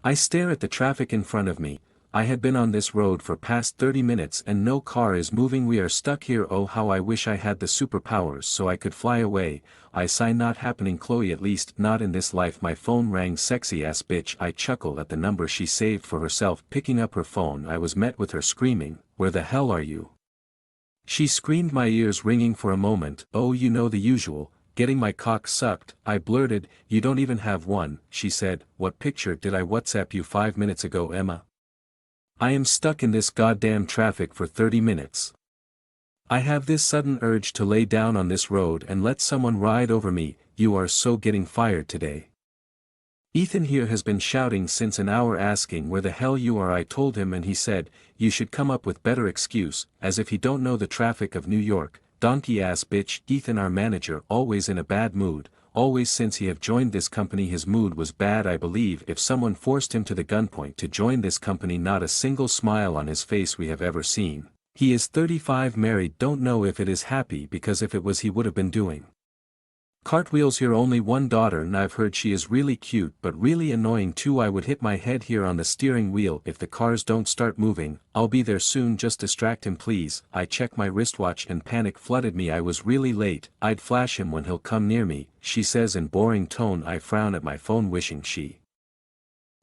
I stare at the traffic in front of me. I had been on this road for past 30 minutes and no car is moving. We are stuck here. Oh, how I wish I had the superpowers so I could fly away. I sigh, not happening, Chloe, at least not in this life. My phone rang. Sexy ass bitch. I chuckle at the number she saved for herself. Picking up her phone, I was met with her screaming, "Where the hell are you?" She screamed, my ears ringing for a moment. "Oh, you know the usual, getting my cock sucked." I blurted, "You don't even have one." She said, "What picture did I WhatsApp you 5 minutes ago, Emma? I am stuck in this goddamn traffic for 30 minutes. I have this sudden urge to lay down on this road and let someone ride over me." "You are so getting fired today. Ethan here has been shouting since an hour asking where the hell you are." I told him and he said, "You should come up with better excuse," as if he don't know the traffic of New York. Donkey ass bitch. Ethan, our manager, always in a bad mood. Always since he have joined this company his mood was bad. I believe if someone forced him to the gunpoint to join this company, not a single smile on his face we have ever seen. He is 35, married, don't know if it is happy, because if it was he would have been doing cartwheels here. Only one daughter and I've heard she is really cute but really annoying too. I would hit my head here on the steering wheel if the cars don't start moving. I'll be there soon, just distract him please. I check my wristwatch and panic flooded me. I was really late. I'd flash him when he'll come near me, she says in boring tone. I frown at my phone wishing she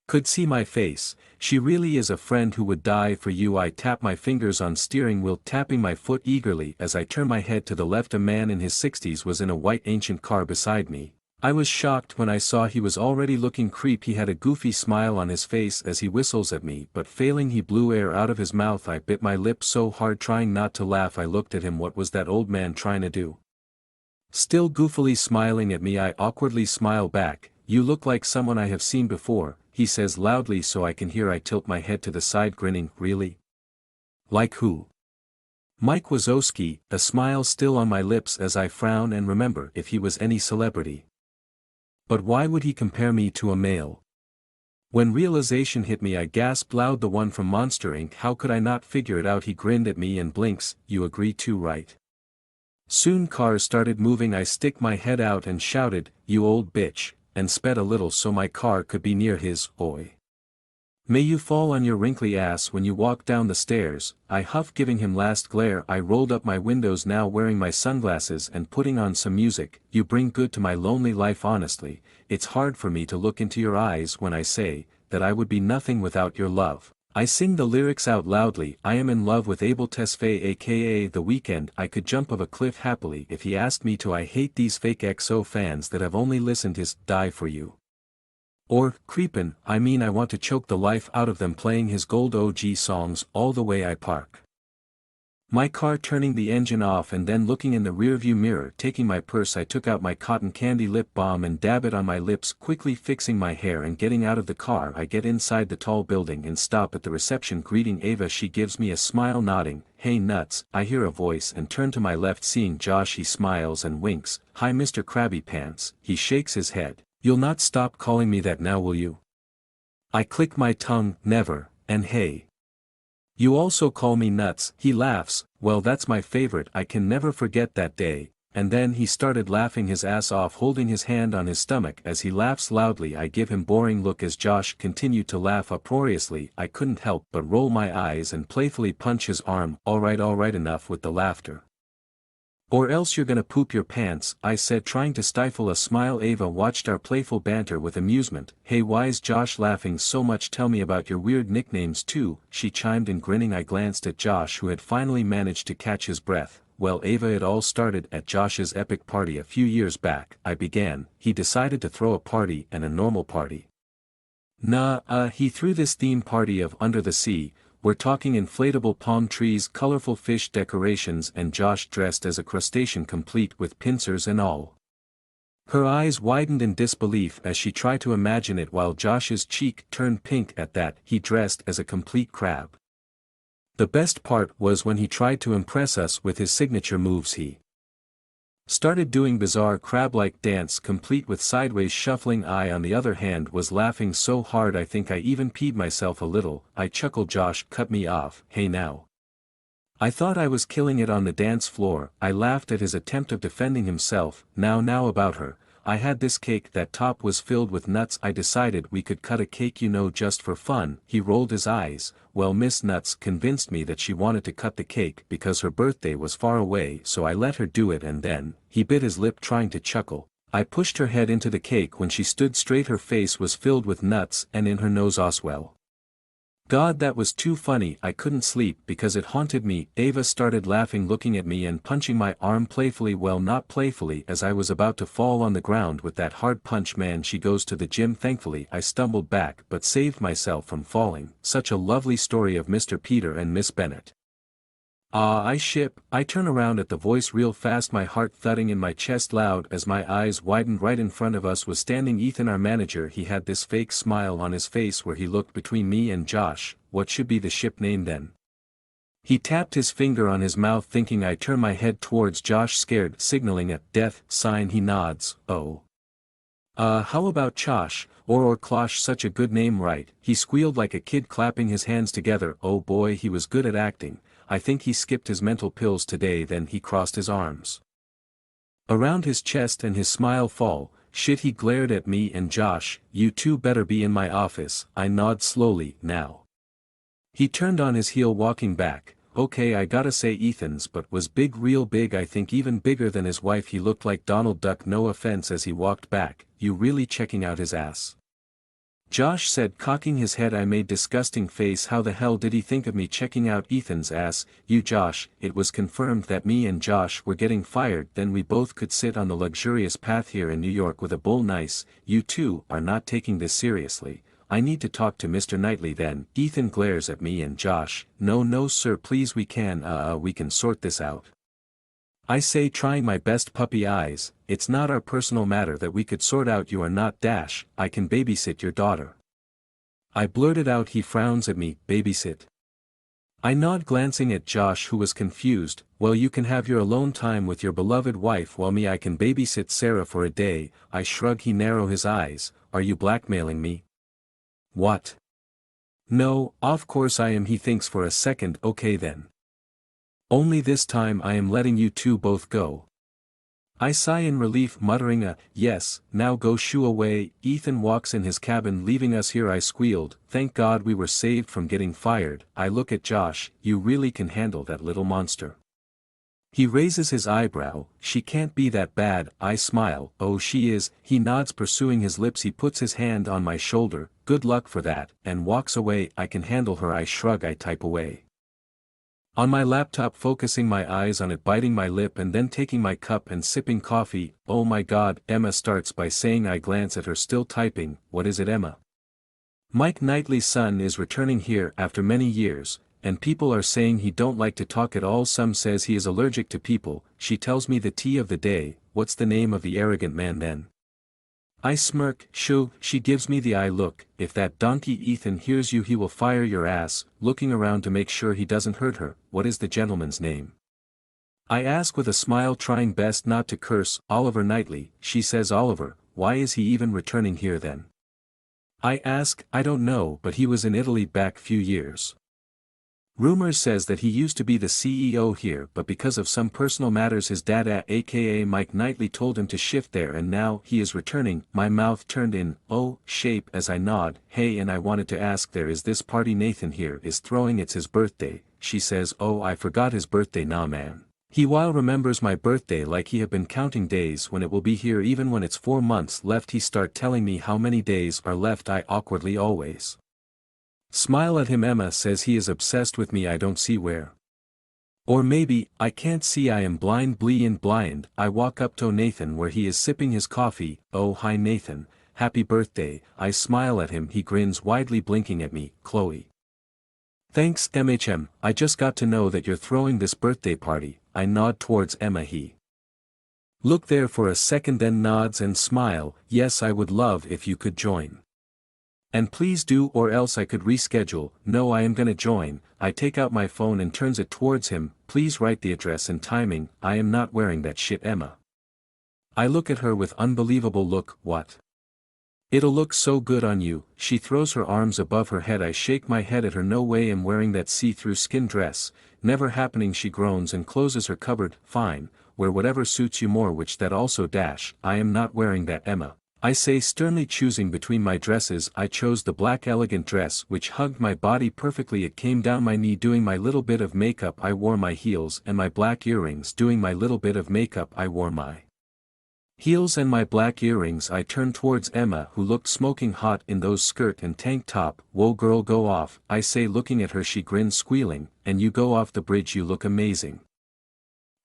could see my face. She really is a friend who would die for you. I tap my fingers on steering wheel, tapping my foot eagerly as I turn my head to the left. A man in his 60s was in a white ancient car beside me. I was shocked when I saw he was already looking creep. He had a goofy smile on his face as he whistles at me, but failing he blew air out of his mouth. I bit my lip so hard trying not to laugh. I looked at him. What was that old man trying to do? Still goofily smiling at me, I awkwardly smile back. "You look like someone I have seen before," he says loudly so I can hear. I tilt my head to the side grinning. "Really? Like who?" "Mike Wazowski," a smile still on my lips as I frown and remember if he was any celebrity. But why would he compare me to a male? When realization hit me I gasped loud, "The one from Monster Inc. How could I not figure it out?" He grinned at me and blinks. "You agree too, right?" Soon cars started moving. I stick my head out and shouted, "You old bitch," and sped a little so my car could be near his. "Oi. May you fall on your wrinkly ass when you walk down the stairs," I huff, giving him last glare. I rolled up my windows now, wearing my sunglasses and putting on some music. "You bring good to my lonely life. Honestly, it's hard for me to look into your eyes when I say that I would be nothing without your love." I sing the lyrics out loudly. I am in love with Abel Tesfaye aka The Weeknd. I could jump of a cliff happily if he asked me to. I hate these fake XO fans that have only listened his "Die For You" or "Creepin'." I mean, I want to choke the life out of them playing his gold OG songs all the way I park my car, turning the engine off and then looking in the rearview mirror. Taking my purse, I took out my cotton candy lip balm and dab it on my lips, quickly fixing my hair and getting out of the car. I get inside the tall building and stop at the reception, greeting Ava. She gives me a smile, nodding, "Hey nuts." I hear a voice and turn to my left, seeing Josh. He smiles and winks. "Hi Mr. Krabby Pants." He shakes his head. "You'll not stop calling me that now, will you?" I click my tongue, "Never," and "Hey. You also call me nuts." He laughs. "Well, that's my favorite. I can never forget that day." And then he started laughing his ass off, holding his hand on his stomach as he laughs loudly. I give him boring look as Josh continued to laugh uproariously. I couldn't help but roll my eyes and playfully punch his arm. All right, enough with the laughter. "Or else you're gonna poop your pants," I said, trying to stifle a smile. Ava watched our playful banter with amusement. "Hey, why's Josh laughing so much? Tell me about your weird nicknames too," she chimed in, grinning. I glanced at Josh, who had finally managed to catch his breath. "Well, Ava, it all started at Josh's epic party a few years back," I began. "He decided to throw a party and a normal party. He threw this theme party of Under the Sea. We're talking inflatable palm trees, colorful fish decorations, and Josh dressed as a crustacean complete with pincers and all." Her eyes widened in disbelief as she tried to imagine it, while Josh's cheek turned pink at that. "He dressed as a complete crab. The best part was when he tried to impress us with his signature moves. He started doing bizarre crab-like dance complete with sideways shuffling. I, on the other hand, was laughing so hard I think I even peed myself a little." I chuckled. Josh cut me off. "Hey now. I thought I was killing it on the dance floor." I laughed at his attempt of defending himself. Now about her." I had this cake that top was filled with nuts. I decided we could cut a cake just for fun. He rolled his eyes. Well, Miss Nuts convinced me that she wanted to cut the cake because her birthday was far away, so I let her do it, and then, he bit his lip trying to chuckle. I pushed her head into the cake. When she stood straight her face was filled with nuts and in her nose Oswell. God, that was too funny. I couldn't sleep because it haunted me. Ava started laughing, looking at me and punching my arm playfully, well, not playfully, as I was about to fall on the ground with that hard punch. Man, she goes to the gym. Thankfully I stumbled back but saved myself from falling. Such a lovely story of Mr. Peter and Miss Bennet. I turn around at the voice real fast, my heart thudding in my chest loud as my eyes widened. Right in front of us was standing Ethan, our manager. He had this fake smile on his face where he looked between me and Josh. What should be the ship name then? He tapped his finger on his mouth, thinking. I turn my head towards Josh, scared, signaling a death sign. He nods. Oh. How about Chosh, or Closh? Such a good name, right? He squealed like a kid, clapping his hands together. Oh boy, he was good at acting. I think he skipped his mental pills today. Then he crossed his arms around his chest and his smile fall. Shit, he glared at me and Josh. You two better be in my office. I nod slowly. Now. He turned on his heel, walking back. Okay, I gotta say Ethan's but was big, real big. I think even bigger than his wife. He looked like Donald Duck, no offense, as he walked back. You really checking out his ass? Josh said, cocking his head. I made disgusting face. How the hell did he think of me checking out Ethan's ass? You, Josh. It was confirmed that me and Josh were getting fired. Then we both could sit on the luxurious path here in New York with a bull. Nice. You two are not taking this seriously. I need to talk to Mr. Knightley then. Ethan glares at me and Josh. No sir, please, we can sort this out. I say, trying my best puppy eyes. It's not our personal matter that we could sort out. You are not Dash. I can babysit your daughter. I blurted out. He frowns at me. Babysit? I nod, glancing at Josh, who was confused. Well, you can have your alone time with your beloved wife, while I can babysit Sarah for a day. I shrug. He narrow his eyes. Are you blackmailing me? What? No, of course I am. He thinks for a second. Okay then. Only this time I am letting you two both go. I sigh in relief, muttering a yes. Now go shoo away. Ethan walks in his cabin, leaving us here. I squealed. Thank God we were saved from getting fired. I look at Josh. You really can handle that little monster? He raises his eyebrow. She can't be that bad. I smile. Oh, she is. He nods, pursuing his lips. He puts his hand on my shoulder. Good luck for that, and walks away. I can handle her. I shrug. I type away on my laptop, focusing my eyes on it, biting my lip and then taking my cup and sipping coffee. Oh my God, Emma starts by saying. I glance at her, still typing. What is it, Emma? Mike Knightley's son is returning here after many years, and people are saying he don't like to talk at all. Some says he is allergic to people. She tells me the tea of the day. What's the name of the arrogant man then? I smirk. Shoo. She gives me the eye look. If that donkey Ethan hears you, he will fire your ass. Looking around to make sure he doesn't hurt her. What is the gentleman's name? I ask with a smile, trying best not to curse. Oliver Knightley. She says. Oliver. Why is he even returning here then? I ask. I don't know, but he was in Italy back few years. Rumors says that he used to be the CEO here, but because of some personal matters his dad, aka Mike Knightley, told him to shift there, and now he is returning. My mouth turned in shape as I nod. Hey, and I wanted to ask, there is this party Nathan here is throwing. It's his birthday. She says. Oh, I forgot his birthday. Nah man. He while remembers my birthday like he have been counting days when it will be here, even when it's 4 months left. He start telling me how many days are left. I awkwardly always smile at him. Emma says he is obsessed with me. I don't see where. Or maybe, I can't see. I am blind. Blind. I walk up to Nathan where he is sipping his coffee. Oh hi Nathan, happy birthday. I smile at him. He grins widely, blinking at me. Chloe. Thanks MHM, I just got to know that you're throwing this birthday party. I nod towards Emma. He look there for a second, then nods and smile. Yes, I would love if you could join. And please do, or else I could reschedule. No, I am gonna join. I take out my phone and turns it towards him. Please write the address and timing. I am not wearing that shit, Emma. I look at her with unbelievable look. What? It'll look so good on you. She throws her arms above her head. I shake my head at her. No way, I'm wearing that see-through skin dress. Never happening. She groans and closes her cupboard. Fine, wear whatever suits you more which that also dash, I am not wearing that Emma. I say sternly choosing between my dresses I chose the black elegant dress which hugged my body perfectly it came down my knee doing my little bit of makeup I wore my heels and my black earrings doing my little bit of makeup I wore my heels and my black earrings I turned towards Emma who looked smoking hot in those skirt and tank top, whoa girl go off, I say looking at her she grins squealing, and you go off the bridge you look amazing.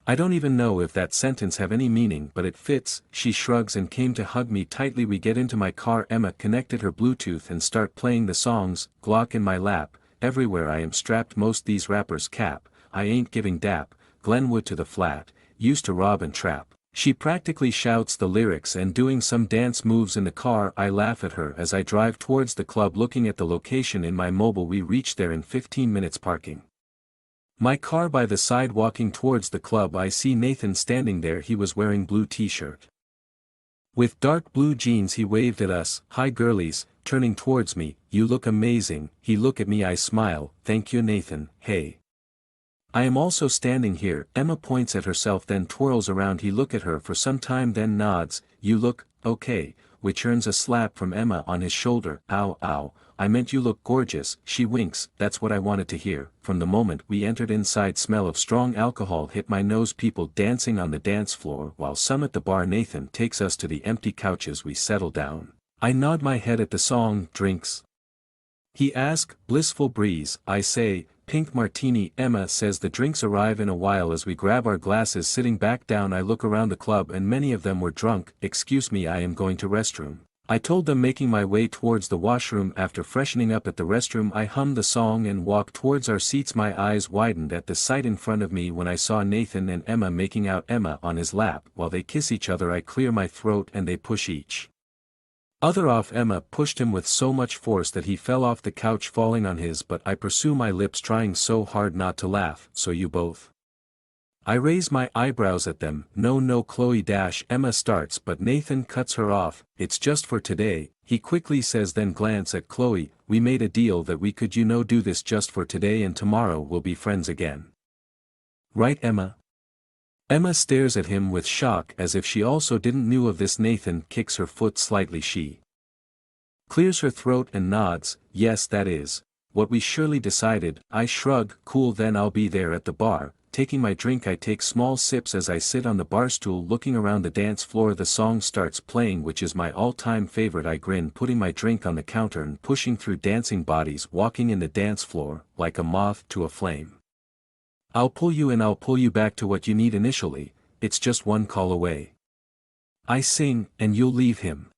I don't even know if that sentence have any meaning but it fits, she shrugs and came to hug me tightly we get into my car Emma connected her Bluetooth and start playing the songs, Glock in my lap, everywhere I am strapped most these rappers cap, I ain't giving dap, Glenwood to the flat, used to rob and trap. She practically shouts the lyrics and doing some dance moves in the car I laugh at her as I drive towards the club looking at the location in my mobile we reach there in 15 minutes parking my car by the side walking towards the club I see Nathan standing there he was wearing blue t-shirt. With dark blue jeans he waved at us, hi girlies, turning towards me, you look amazing, he look at me I smile, thank you Nathan, hey. I am also standing here, Emma points at herself then twirls around he look at her for some time then nods, you look, okay, which earns a slap from Emma on his shoulder, ow ow, I meant you look gorgeous, she winks, that's what I wanted to hear, from the moment we entered inside smell of strong alcohol hit my nose people dancing on the dance floor while some at the bar Nathan takes us to the empty couches we settle down, I nod my head at the song, drinks. He asks, blissful breeze, I say, pink martini Emma says the drinks arrive in a while as we grab our glasses sitting back down I look around the club and many of them were drunk, excuse me I am going to restroom. I told them making my way towards the washroom after freshening up at the restroom I hummed the song and walked towards our seats my eyes widened at the sight in front of me when I saw Nathan and Emma making out Emma on his lap while they kiss each other I clear my throat and they push each other off Emma pushed him with so much force that he fell off the couch falling on his but I pursue my lips trying so hard not to laugh, so you both. I raise my eyebrows at them, no Chloe dash Emma starts but Nathan cuts her off, it's just for today, he quickly says then glance at Chloe, we made a deal that we could do this just for today and tomorrow we'll be friends again. Right Emma? Emma stares at him with shock as if she also didn't knew of this Nathan kicks her foot slightly she clears her throat and nods, yes that is, what we surely decided, I shrug, cool then I'll be there at the bar, taking my drink I take small sips as I sit on the bar stool looking around the dance floor the song starts playing which is my all-time favorite I grin putting my drink on the counter and pushing through dancing bodies walking in the dance floor, like a moth to a flame. I'll pull you in I'll pull you back to what you need initially, it's just one call away. I sing, and you'll leave him.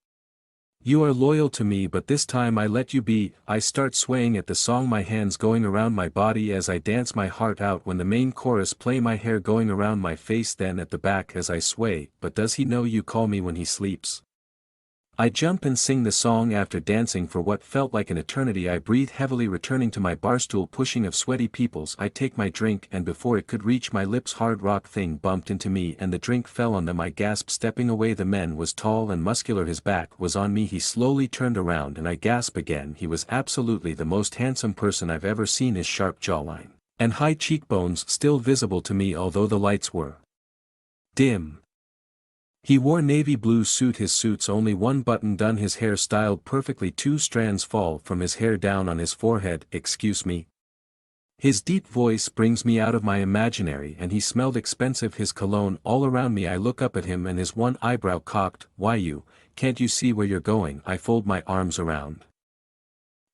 You are loyal to me but this time I let you be, I start swaying at the song my hands going around my body as I dance my heart out when the main chorus play my hair going around my face then at the back as I sway, but does he know you call me when he sleeps? I jump and sing the song after dancing for what felt like an eternity I breathe heavily returning to my barstool pushing of sweaty peoples I take my drink and before it could reach my lips hard rock thing bumped into me and the drink fell on them I gasped stepping away the man was tall and muscular his back was on me he slowly turned around and I gasp again he was absolutely the most handsome person I've ever seen his sharp jawline and high cheekbones still visible to me although the lights were dim. He wore navy blue suit his suit's only one button done his hair styled perfectly 2 strands fall from his hair down on his forehead, excuse me. His deep voice brings me out of my imaginary and he smelled expensive his cologne all around me I look up at him and his one eyebrow cocked, why you, can't you see where you're going I fold my arms around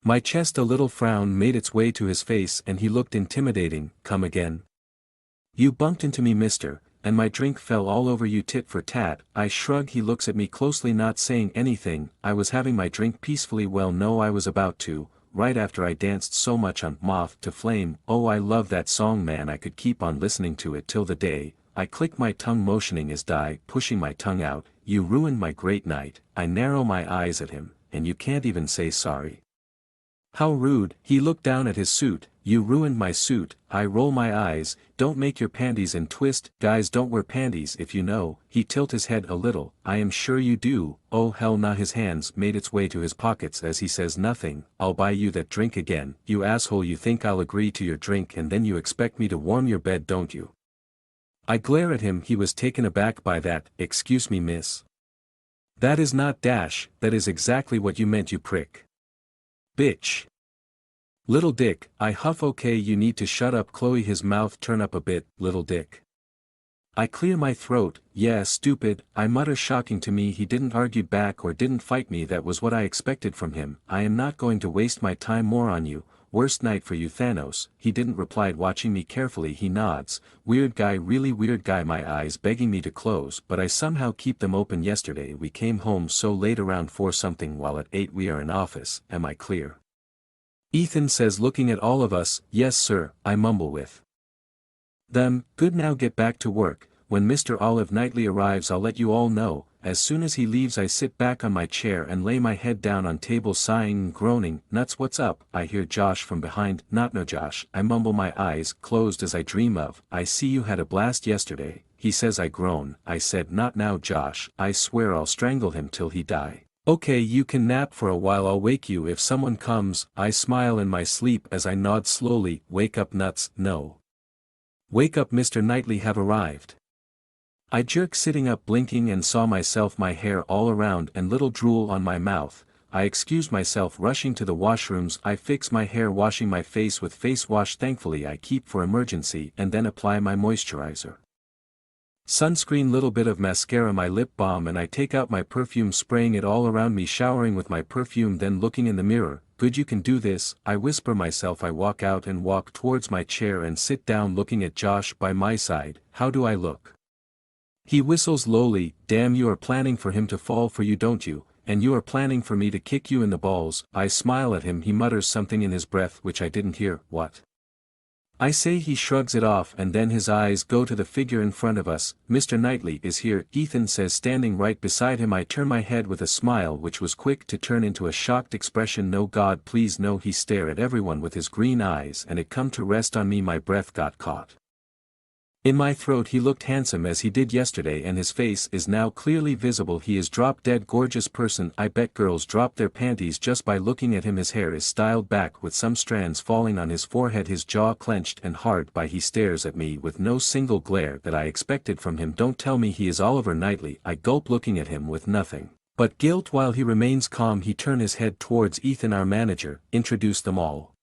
my chest a little frown made its way to his face and he looked intimidating, come again. You bumped into me mister. And my drink fell all over you tit for tat, I shrug he looks at me closely not saying anything, I was having my drink peacefully well no I was about to, right after I danced so much on Moth to Flame, oh I love that song man I could keep on listening to it till the day, I click my tongue motioning as die pushing my tongue out, you ruined my great night, I narrow my eyes at him, and you can't even say sorry. How rude, he looked down at his suit, you ruined my suit, I roll my eyes, don't make your panties and twist, guys don't wear panties if you know, he tilt his head a little, I am sure you do, oh hell nah his hands made its way to his pockets as he says nothing, I'll buy you that drink again, you asshole you think I'll agree to your drink and then you expect me to warm your bed don't you? I glare at him. He was taken aback by that. Excuse me, miss. That is not dash, that is exactly what you meant, you prick. Bitch. Little dick, I huff. Okay, you need to shut up, Chloe. His mouth turn up a bit. Little dick. I clear my throat. Yeah, stupid, I mutter. Shocking to me, he didn't argue back or didn't fight me. That was what I expected from him. I am not going to waste my time more on you. Worst night for you, Thanos. He didn't reply. Watching me carefully, he nods. Weird guy, really weird guy. My eyes begging me to close, but I somehow keep them open. Yesterday we came home so late, around 4 something, while at 8 we are in office. Am I clear? Ethan says, looking at all of us. Yes sir, I mumble with them. Good, now get back to work. When Mr. Olive Knightley arrives I'll let you all know. As soon as he leaves I sit back on my chair and lay my head down on table, sighing and groaning. Nuts, what's up? I hear Josh from behind. Not no Josh, I mumble, my eyes closed as I dream of. I see you had a blast yesterday, he says. I groan. I said, not now Josh, I swear I'll strangle him till he die. Okay, you can nap for a while, I'll wake you if someone comes. I smile in my sleep as I nod slowly. Wake up, nuts. No. Wake up, Mr. Knightley have arrived. I jerk, sitting up, blinking, and saw myself, my hair all around and little drool on my mouth. I excuse myself, rushing to the washrooms. I fix my hair, washing my face with face wash. Thankfully I keep for emergency, and then apply my moisturizer, sunscreen, little bit of mascara, my lip balm, and I take out my perfume, spraying it all around me, showering with my perfume, then looking in the mirror. Good, you can do this, I whisper myself. I walk out and walk towards my chair and sit down, looking at Josh by my side. How do I look? He whistles lowly. Damn, you are planning for him to fall for you, don't you? And you are planning for me to kick you in the balls. I smile at him. He mutters something in his breath which I didn't hear. What? I say. He shrugs it off, and then his eyes go to the figure in front of us. Mr. Knightley is here, Ethan says, standing right beside him. I turn my head with a smile which was quick to turn into a shocked expression. No, God please no. He stared at everyone with his green eyes, and it come to rest on me. My breath got caught in my throat. He looked handsome as he did yesterday, and his face is now clearly visible. He is drop dead gorgeous person. I bet girls drop their panties just by looking at him. His hair is styled back with some strands falling on his forehead, his jaw clenched and hard. By he stares at me with no single glare that I expected from him. Don't tell me he is Oliver Knightley. I gulp, looking at him with nothing but guilt. While he remains calm, he turns his head towards Ethan, our manager. Introduce them all.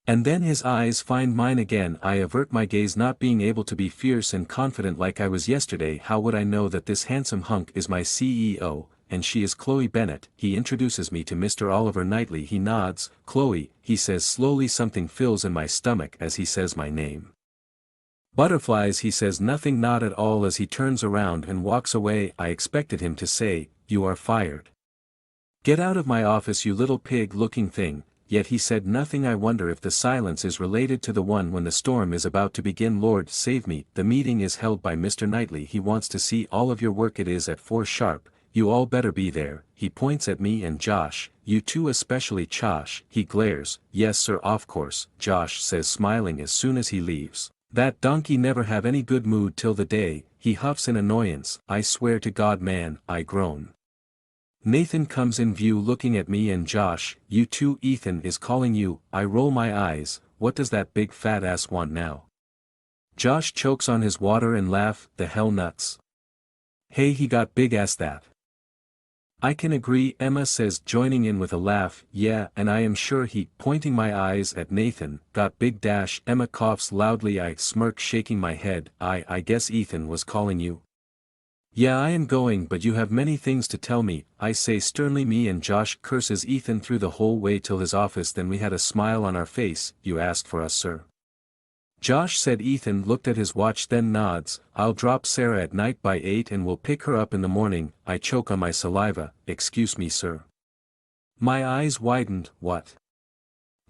And then his eyes find mine again. I avert my gaze, not being able to be fierce and confident like I was yesterday. How would I know that this handsome hunk is my CEO, and she is Chloe Bennett? He introduces me to Mr. Oliver Knightley. He nods. Chloe, he says slowly. Something fills in my stomach as he says my name. Butterflies, he says. Nothing, not at all, as he turns around and walks away. I expected him to say, you are fired. Get out of my office, you little pig-looking thing. Yet he said nothing. I wonder if the silence is related to the one when the storm is about to begin. Lord save me. The meeting is held by Mr. Knightley. He wants to see all of your work. It is at 4 sharp. You all better be there. He points at me and Josh. You too, especially Josh. He glares. Yes sir, of course, Josh says, smiling as soon as he leaves. That donkey never have any good mood till the day. He huffs in annoyance. I swear to God, man, I groan. Nathan comes in view, looking at me and Josh. You too, Ethan is calling you. I roll my eyes. What does that big fat ass want now? Josh chokes on his water and laugh. The hell, nuts. Hey, he got big ass that. I can agree, Emma says, joining in with a laugh. Yeah, and I am sure he, pointing my eyes at Nathan, got big dash. Emma coughs loudly. I smirk, shaking my head. I guess Ethan was calling you. Yeah, I am going, but you have many things to tell me, I say sternly. Me and Josh curses Ethan through the whole way till his office. Then we had a smile on our face. You asked for us, sir. Josh said. Ethan looked at his watch, then nods. I'll drop Sarah at night by 8 and we'll pick her up in the morning. I choke on my saliva. Excuse me, sir. My eyes widened. What?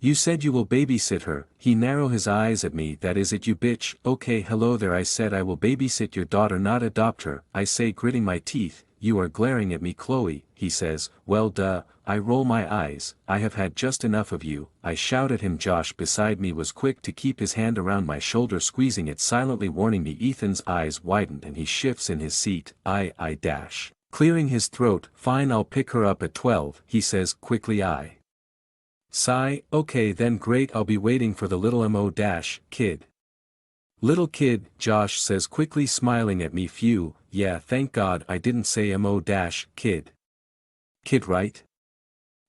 You said you will babysit her. He narrowed his eyes at me. That is it, you bitch. Okay, hello there. I said I will babysit your daughter, not adopt her. I say, gritting my teeth. You are glaring at me, Chloe. He says, well duh. I roll my eyes. I have had just enough of you. I shout at him. Josh beside me was quick to keep his hand around my shoulder, squeezing it silently, warning me. Ethan's eyes widened and he shifts in his seat. I dash, clearing his throat. Fine, I'll pick her up at 12, he says quickly. I sigh. Okay then, great, I'll be waiting for the little mo dash kid. Little kid, Josh says quickly smiling at me. Phew, yeah, thank God I didn't say kid. Kid right?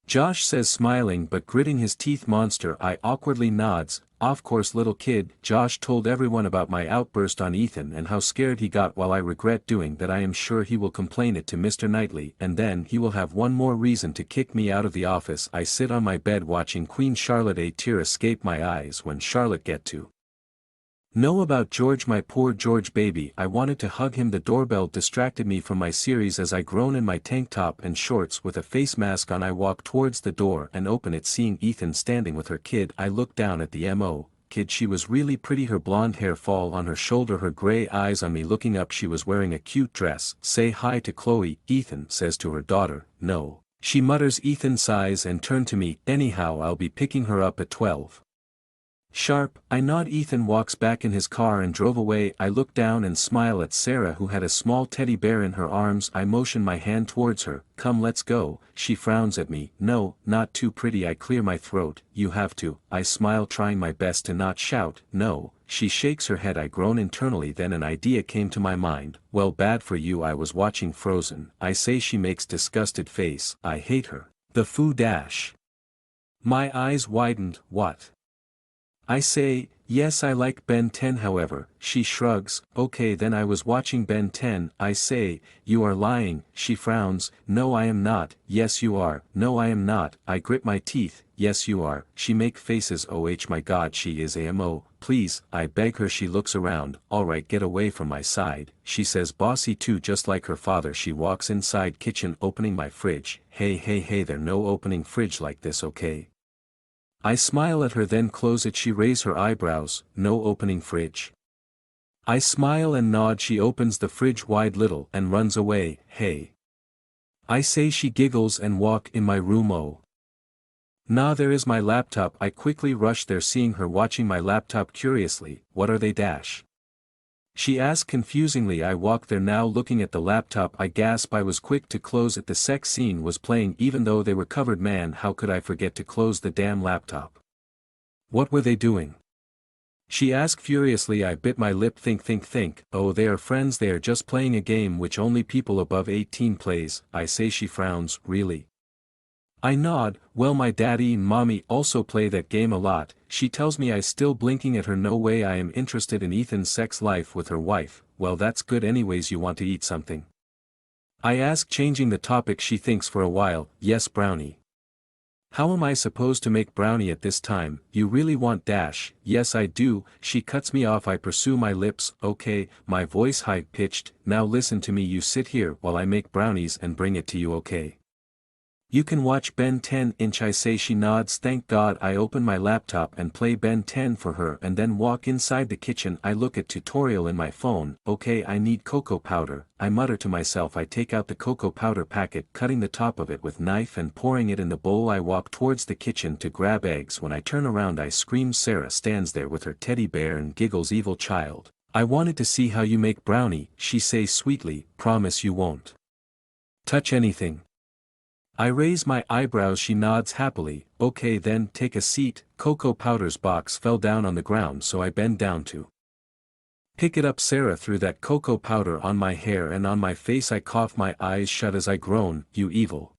Josh says smiling but gritting his teeth. Monster I awkwardly nods. Of course little kid. Josh told everyone about my outburst on Ethan and how scared he got. While I regret doing that, I am sure he will complain it to Mr. Knightley, and then he will have one more reason to kick me out of the office. I sit on my bed watching Queen Charlotte. A tear escape my eyes when Charlotte get to know about George, my poor George baby. I wanted to hug him. The doorbell distracted me from my series as I groan in my tank top and shorts with a face mask on. I walk towards the door and open it, seeing Ethan standing with her kid. I look down at the kid. She was really pretty. Her blonde hair fall on her shoulder, her gray eyes on me. Looking up, she was wearing a cute dress. Say hi to Chloe, Ethan says to her daughter. No, she mutters. Ethan sighs and turned to me. Anyhow, I'll be picking her up at 12 sharp. I nod. Ethan walks back in his car and drove away. I look down and smile at Sarah, who had a small teddy bear in her arms. I motion my hand towards her. Come, let's go. She frowns at me. No, not too pretty. I clear my throat. You have to. I smile, trying my best to not shout. No. She shakes her head. I groan internally. Then an idea came to my mind. Well, bad for you. I was watching Frozen. I say. She makes disgusted face. I hate her. The foo dash. My eyes widened. What? I say, yes, I like Ben 10. However, she shrugs. Okay, then I was watching Ben 10. I say, you are lying. She frowns. No, I am not. Yes, you are. No, I am not. I grit my teeth. Yes, you are. She make faces. Oh my God, she is AMO. Please, I beg her. She looks around. Alright, get away from my side. She says bossy too, just like her father. She walks inside kitchen, opening my fridge. Hey, there no opening fridge like this, okay? I smile at her, then close it. She raise her eyebrows. No opening fridge. I smile and nod. She opens the fridge wide little and runs away. Hey. I say. She giggles and walk in my room. Oh. Nah, there is my laptop. I quickly rush there, seeing her watching my laptop curiously. What are they dash? She asked confusingly. I walk there now, looking at the laptop. I gasp. I was quick to close it. The sex scene was playing even though they were covered. Man, how could I forget to close the damn laptop? What were they doing? She asked furiously. I bit my lip. Think. Oh, they are friends. They are just playing a game which only people above 18 plays. I say. She frowns. Really? I nod. Well, my daddy and mommy also play that game a lot. She tells me. I still blinking at her. No way I am interested in Ethan's sex life with her wife. Well, that's good. Anyways, you want to eat something? I ask, changing the topic. She thinks for a while. Yes, brownie. How am I supposed to make brownie at this time? You really want dash? Yes, I do. She cuts me off. I pursue my lips. Okay, my voice high-pitched. Now listen to me. You sit here while I make brownies and bring it to you, okay? You can watch Ben 10 inch. I say. She nods. Thank God. I open my laptop and play Ben 10 for her and then walk inside the kitchen. I look at tutorial in my phone. Okay, I need cocoa powder. I mutter to myself. I take out the cocoa powder packet, cutting the top of it with knife and pouring it in the bowl. I walk towards the kitchen to grab eggs. When I turn around, I scream. Sarah stands there with her teddy bear and giggles. Evil child. I wanted to see how you make brownie, she says sweetly. Promise you won't touch anything. I raise my eyebrows. She nods happily. Okay, then take a seat. Cocoa powder's box fell down on the ground, so I bend down to pick it up. Sarah threw that cocoa powder on my hair and on my face. I cough, my eyes shut as I groan. You evil.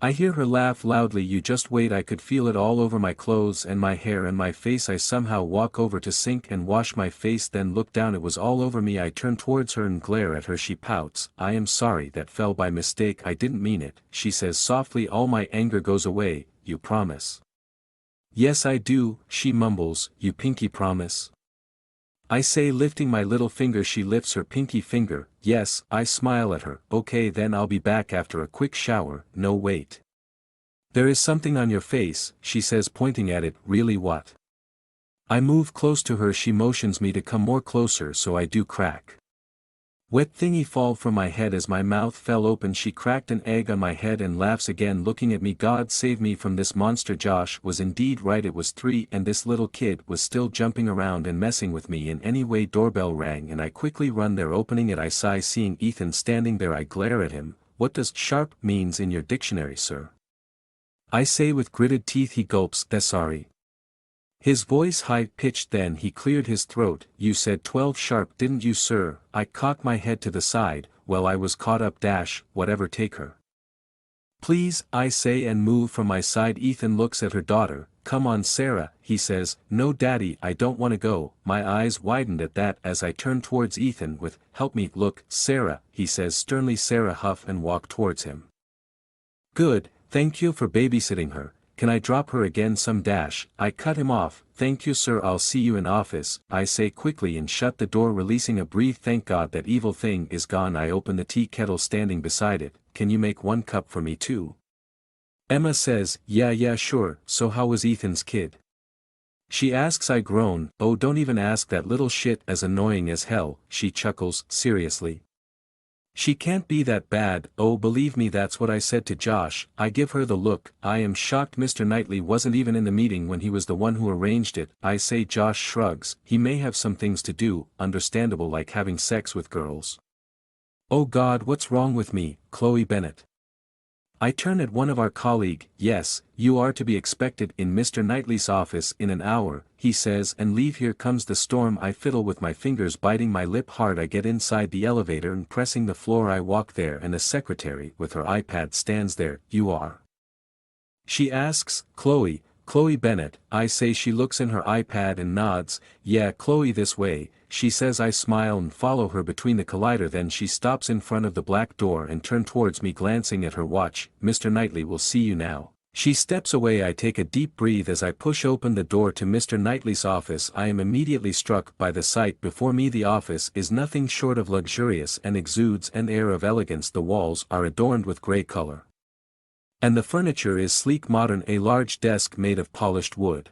I hear her laugh loudly. You just wait. I could feel it all over my clothes and my hair and my face. I somehow walk over to sink and wash my face, then look down. It was all over me. I turn towards her and glare at her. She pouts. I am sorry, that fell by mistake. I didn't mean it, she says softly. All my anger goes away. You promise? Yes, I do, she mumbles. You pinky promise? I say, lifting my little finger. She lifts her pinky finger. Yes, I smile at her. Okay, then I'll be back after a quick shower. No, wait. There is something on your face, she says, pointing at it. Really, what? I move close to her. She motions me to come more closer, so I do. Crack. Wet thingy fall from my head as my mouth fell open. She cracked an egg on my head and laughs again, looking at me. God save me from this monster. Josh was indeed right. It was 3 and this little kid was still jumping around and messing with me in any way. Doorbell rang and I quickly run there, opening it. I sigh, seeing Ethan standing there. I glare at him. What does sharp means in your dictionary, sir? I say with gritted teeth. He gulps. Sorry. His voice high-pitched, then he cleared his throat. You said 12 sharp, didn't you, sir? I cocked my head to the side. Well, I was caught up, whatever, take her. Please, I say, and move from my side. Ethan looks at her daughter. Come on, Sarah, he says. No, Daddy, I don't want to go. My eyes widened at that as I turned towards Ethan with, help me. Look, Sarah, he says sternly. Sarah huffed and walked towards him. Good, thank you for babysitting her. Can I drop her again some? I cut him off. Thank you, sir, I'll see you in office, I say quickly and shut the door, releasing a breath. Thank God that evil thing is gone. I open the tea kettle standing beside it. Can you make 1 cup for me too? Emma says, yeah sure. So how was Ethan's kid? She asks. I groan. Oh, don't even ask, that little shit as annoying as hell. She chuckles. Seriously? She can't be that bad. Oh, believe me, that's what I said to Josh. I give her the look. I am shocked Mr. Knightley wasn't even in the meeting when he was the one who arranged it. I say. Josh shrugs. He may have some things to do, understandable, like having sex with girls. Oh God, what's wrong with me, Chloe Bennett? I turn at one of our colleague. Yes, you are to be expected in Mr. Knightley's office in an hour, he says, and leave. Here comes the storm. I fiddle with my fingers, biting my lip hard. I get inside the elevator and pressing the floor. I walk there and the secretary with her iPad stands there. You are? She asks. Chloe Bennett, I say. She looks in her iPad and nods. Yeah, Chloe, this way, she says. I smile and follow her between the collider. Then she stops in front of the black door and turns towards me, glancing at her watch. Mr. Knightley will see you now. She steps away. I take a deep breath as I push open the door to Mr. Knightley's office. I am immediately struck by the sight before me. The office is nothing short of luxurious and exudes an air of elegance. The walls are adorned with gray color, and the furniture is sleek modern. A large desk made of polished wood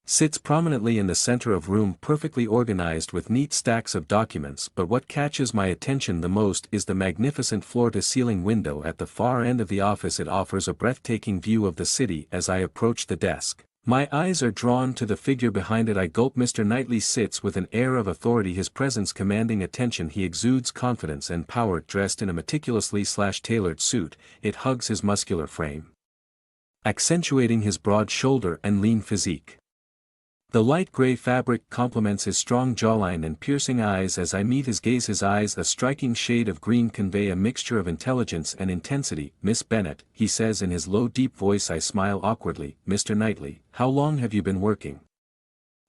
sits prominently in the center of room, perfectly organized with neat stacks of documents. But what catches my attention the most is the magnificent floor-to-ceiling window at the far end of the office. It offers a breathtaking view of the city. As I approach the desk, my eyes are drawn to the figure behind it. I gulp. Mr. Knightley sits with an air of authority, his presence commanding attention. He exudes confidence and power. Dressed in a meticulously tailored suit, it hugs his muscular frame, accentuating his broad shoulder and lean physique. The light gray fabric complements his strong jawline and piercing eyes. As I meet his gaze, his eyes, a striking shade of green, convey a mixture of intelligence and intensity. Miss Bennett, he says in his low deep voice. I smile awkwardly. Mr. Knightley, how long have you been working?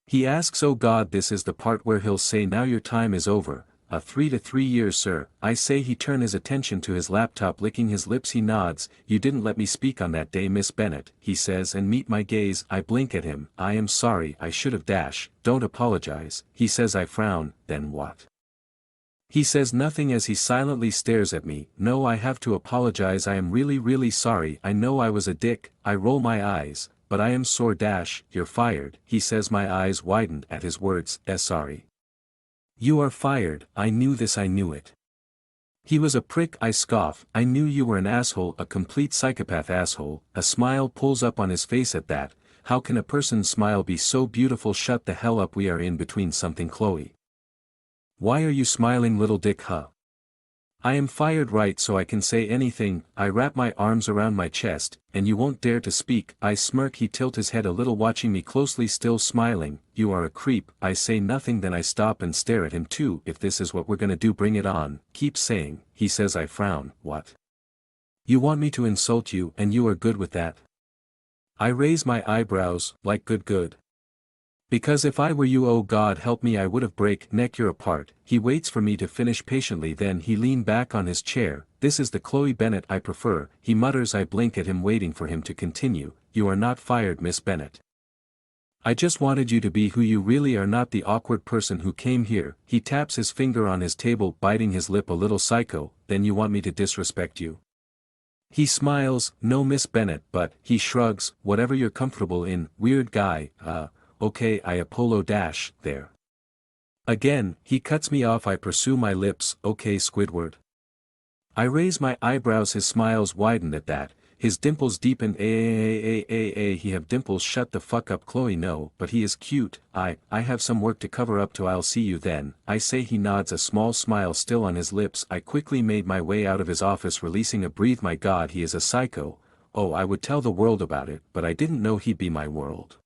He asks. Oh God, this is the part where he'll say now your time is over. 3 to 3 years, sir, I say. He turns his attention to his laptop, licking his lips. He nods. You didn't let me speak on that day, Miss Bennett, he says, and meet my gaze. I blink at him. I am sorry, I should have don't apologize, he says. I frown. Then what? He says nothing as he silently stares at me. No, I have to apologize. I am really sorry. I know I was a dick. I roll my eyes, but I am sore. You're fired, he says. My eyes widened at his words. Sorry. You are fired. I knew this, I knew it. He was a prick, I scoff. I knew you were an asshole, a complete psychopath asshole. A smile pulls up on his face at that. How can a person's smile be so beautiful? Shut the hell up, we are in between something, Chloe. Why are you smiling, little dick, huh? I am fired, right, so I can say anything. I wrap my arms around my chest, and you won't dare to speak. I smirk. He tilts his head a little, watching me closely, still smiling. You are a creep. I say nothing, then I stop and stare at him too. If this is what we're gonna do, bring it on. Keep saying, he says. I frown. What? You want me to insult you, and you are good with that? I raise my eyebrows, like good. Because if I were you, oh God help me, I would have break neck you apart. He waits for me to finish patiently, then he leaned back on his chair. This is the Chloe Bennett I prefer, he mutters. I blink at him, waiting for him to continue. You are not fired, Miss Bennett. I just wanted you to be who you really are, not the awkward person who came here. He taps his finger on his table, biting his lip, a little psycho. Then you want me to disrespect you? He smiles. No, Miss Bennett, but, he shrugs, whatever you're comfortable in, weird guy. Okay, I Apollo there. Again, he cuts me off. I pursue my lips. Okay, Squidward. I raise my eyebrows. His smiles widen at that. His dimples deepen. He have dimples. Shut the fuck up, Chloe. No, but he is cute. I have some work to cover up to. I'll see you then, I say. He nods, a small smile still on his lips. I quickly made my way out of his office, releasing a breath. My God, he is a psycho. Oh, I would tell the world about it, but I didn't know he'd be my world.